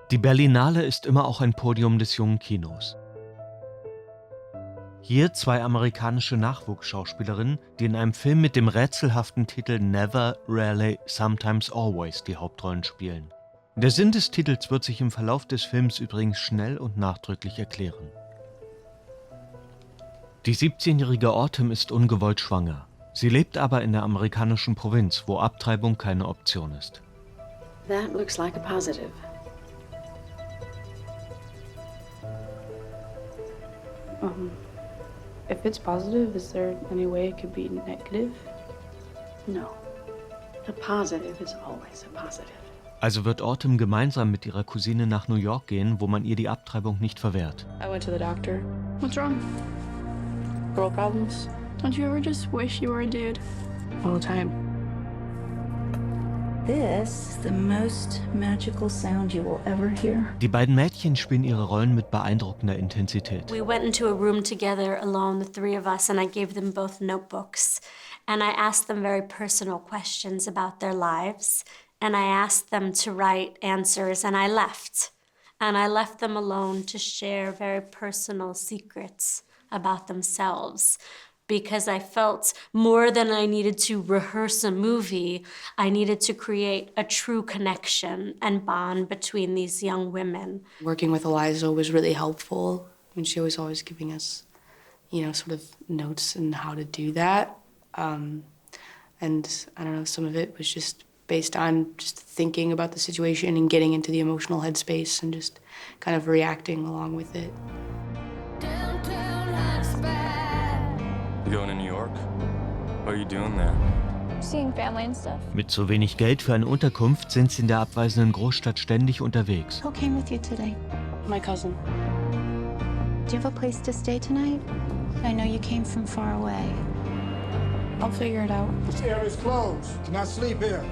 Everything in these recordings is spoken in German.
Die Berlinale ist immer auch ein Podium des jungen Kinos. Hier zwei amerikanische Nachwuchsschauspielerinnen, die in einem Film mit dem rätselhaften Titel Never, Rarely, Sometimes, Always die Hauptrollen spielen. Der Sinn des Titels wird sich im Verlauf des Films übrigens schnell und nachdrücklich erklären. Die 17-jährige Autumn ist ungewollt schwanger. Sie lebt aber in der amerikanischen Provinz, wo Abtreibung keine Option ist. That looks like a positive. If it's positive, is there any way it could be negative? No. A positive is always a positive. Also wird Autumn gemeinsam mit ihrer Cousine nach New York gehen, wo man ihr die Abtreibung nicht verwehrt. I went to the doctor. What's wrong? Girl problems? Don't you ever just wish you were a dude? All the time. This is the most magical sound you will ever hear. Die beiden Mädchen spielen ihre Rollen mit beeindruckender Intensität. We went into a room together alone, the three of us, and I gave them both notebooks. And I asked them very personal questions about their lives. And I asked them to write answers, and I left. And I left them alone to share very personal secrets about themselves. Because I felt more than I needed to rehearse a movie, I needed to create a true connection and bond between these young women. Working with Eliza was really helpful. I mean, she was always giving us, sort of notes on how to do that. And I don't know, some of it was just based on just thinking about the situation and getting into the emotional headspace and just kind of reacting along with it. You going to New York? What are you doing there? Seeing family and stuff. Mit so wenig Geld für eine Unterkunft sind sie in der abweisenden Großstadt ständig unterwegs. Who came with you today? My cousin. Do you have a place to stay tonight? I know you came from far away. I'll figure it out. This area's closed. Do not sleep here.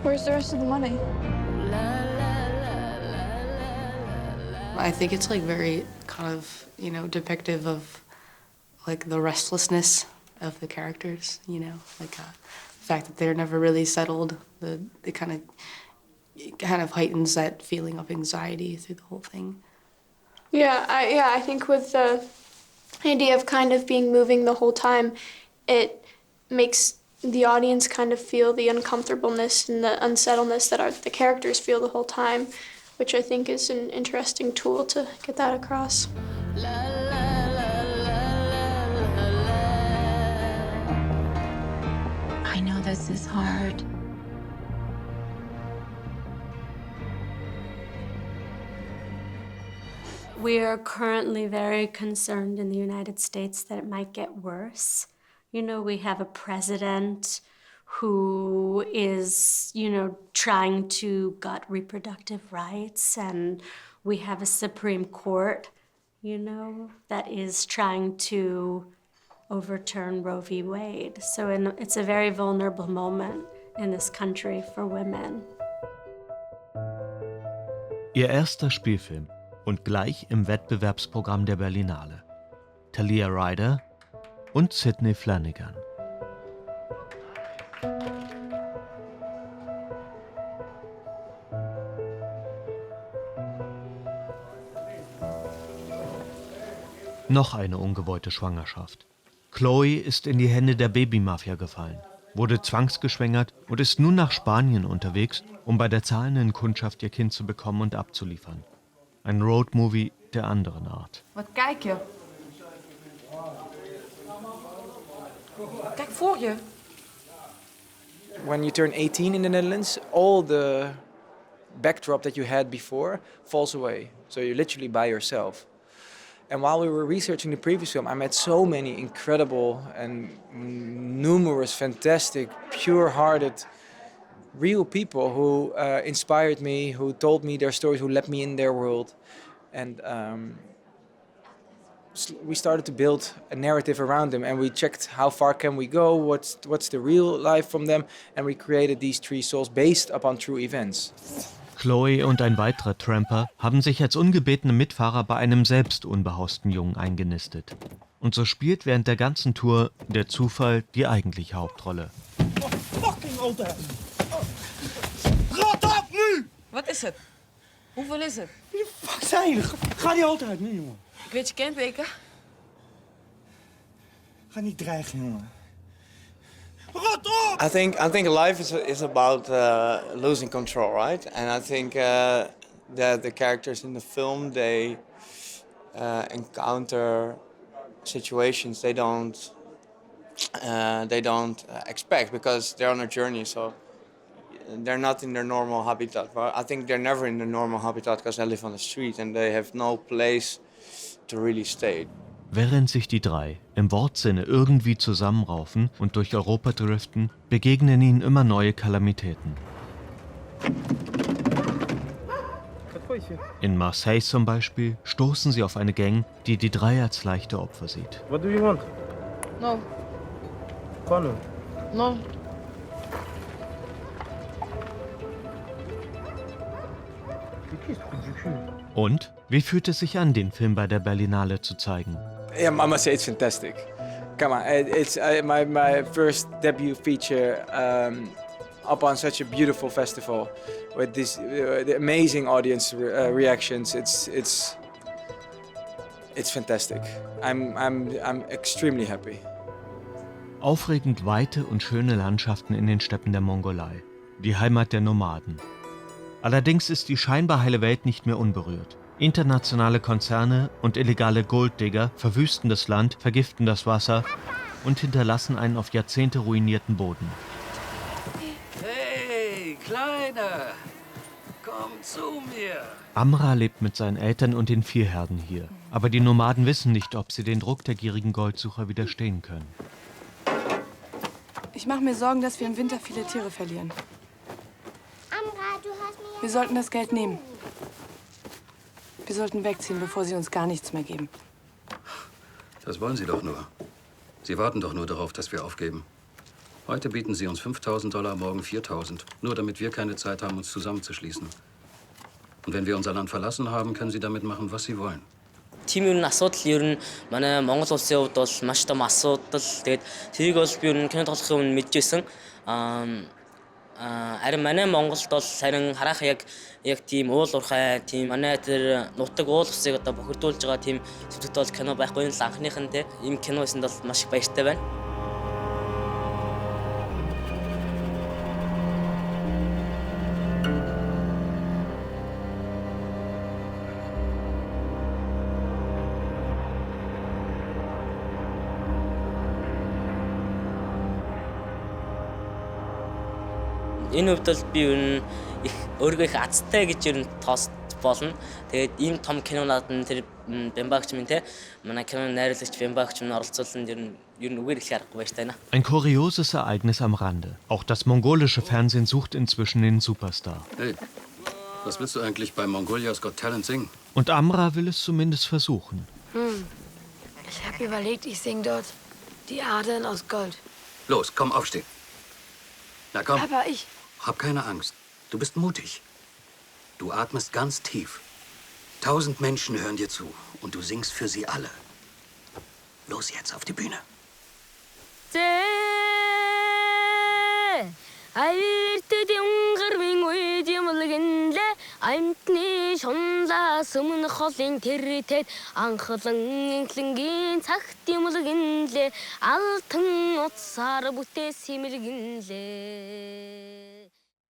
Where's the rest of the money? I think it's like very kind of, depictive of like the restlessness of the characters, like the fact that they're never really settled. It kind of heightens that feeling of anxiety through the whole thing. I think with the idea of kind of being moving the whole time, it makes the audience kind of feel the uncomfortableness and the unsettledness that the characters feel the whole time, which I think is an interesting tool to get that across. I know this is hard. We are currently very concerned in the United States that it might get worse. We have a president who is, trying to gut reproductive rights, and we have a Supreme Court, that is trying to overturn Roe v. Wade. So it's a very vulnerable moment in this country for women. Ihr erster Spielfilm und gleich im Wettbewerbsprogramm der Berlinale. Talia Ryder und Sidney Flanagan. Noch eine ungewollte Schwangerschaft. Chloe ist in die Hände der Babymafia gefallen, wurde zwangsgeschwängert und ist nun nach Spanien unterwegs, um bei der zahlenden Kundschaft ihr Kind zu bekommen und abzuliefern. Ein Roadmovie der anderen Art. Wat kijk je? Kijk voor je. When you turn 18 in the Netherlands, all the backdrop that you had before falls away. So you're literally by yourself. And while we were researching the previous film, I met so many incredible and numerous, fantastic, pure-hearted, real people who inspired me, who told me their stories, who let me in their world. And we started to build a narrative around them, and we checked how far can we go, what's the real life from them, and we created these three souls based upon true events. Chloe und ein weiterer Tramper haben sich als ungebetene Mitfahrer bei einem selbst unbehausten Jungen eingenistet. Und so spielt während der ganzen Tour der Zufall die eigentliche Hauptrolle. Oh, fucking altijd. Rot op nu! Wat is het? Hoeveel is het? Wie de fuck zijn jullie? Ga die auto uit nu, jongen. Ik weet je kenteken. Ga niet dreigen, jongen. Rot op! I think life is about losing control, right? And I think that the characters in the film, they encounter situations they don't expect because they're on a journey. So they're not in their normal habitat. But I think they're never in their normal habitat because they live on the street and they have no place to really stay. Während sich die drei im Wortsinne irgendwie zusammenraufen und durch Europa driften, begegnen ihnen immer neue Kalamitäten. In Marseille zum Beispiel stoßen sie auf eine Gang, die die drei als leichte Opfer sieht. What do you want? No. Pano. No. Und wie fühlt es sich an, den Film bei der Berlinale zu zeigen? Yeah, I must say it's fantastic. Come on, it's my first debut feature up on such a beautiful festival with this the amazing audience reactions. It's fantastic. I'm extremely happy. Aufregend weite und schöne Landschaften in den Steppen der Mongolei, die Heimat der Nomaden. Allerdings ist die scheinbar heile Welt nicht mehr unberührt. Internationale Konzerne und illegale Golddigger verwüsten das Land, vergiften das Wasser und hinterlassen einen auf Jahrzehnte ruinierten Boden. Hey, Kleiner, komm zu mir. Amra lebt mit seinen Eltern und den Viehherden hier. Aber die Nomaden wissen nicht, ob sie den Druck der gierigen Goldsucher widerstehen können. Ich mache mir Sorgen, dass wir im Winter viele Tiere verlieren. Amra, du hast mir... Wir sollten das Geld nehmen. Wir sollten wegziehen, bevor sie uns gar nichts mehr geben. Das wollen Sie doch nur. Sie warten doch nur darauf, dass wir aufgeben. Heute bieten Sie uns $5.000, morgen 4.000. Nur damit wir keine Zeit haben, uns zusammenzuschließen. Und wenn wir unser Land verlassen haben, können Sie damit machen, was Sie wollen. Тийм ер нь асуудал ер нь манай Монгол улсын хувьд бол маш том асуудал. Тэгээд тэрийг бол би ер нь кино тоглохын өмнө мэдчихсэн. Харин манай Монголд бол харин харах яг тийм уул уурхай тийм манай тэр нутаг уул усыг одоо бохирдуулж байгаа тийм сүлжээт бол кино байхгүй нь л анхных нь те ийм кино хийсэнд бол маш их баяртай байна. Энэ хувьд бол би ер нь их өөрийгөө их азтай гэж ер нь тост болно. Тэгээд ийм том кинонууд нь тэр бямбагч минь те манай киноны найруулагч бямбагч минь оролцуулсан ер нь үгээр их харахгүй баяртай байна. Ein kurioses Ereignis am Rande. Auch das mongolische Fernsehen sucht inzwischen den Superstar. Hey, was willst du eigentlich bei Mongolia's Got Talent singen? Und Amra will es zumindest versuchen. Ich habe überlegt, ich singe dort die Adern aus Gold. Los, komm, aufstehen. Na komm. Aber ich... Hab keine Angst. Du bist mutig. Du atmest ganz tief. 1000 Menschen hören dir zu und du singst für sie alle. Los jetzt auf die Bühne. Амьтны шунлаас өмнө холын тэртэд анхлан инхлэнгийн цагт юмлгинлээ алтан утсаар бүтээ симэлгинлээ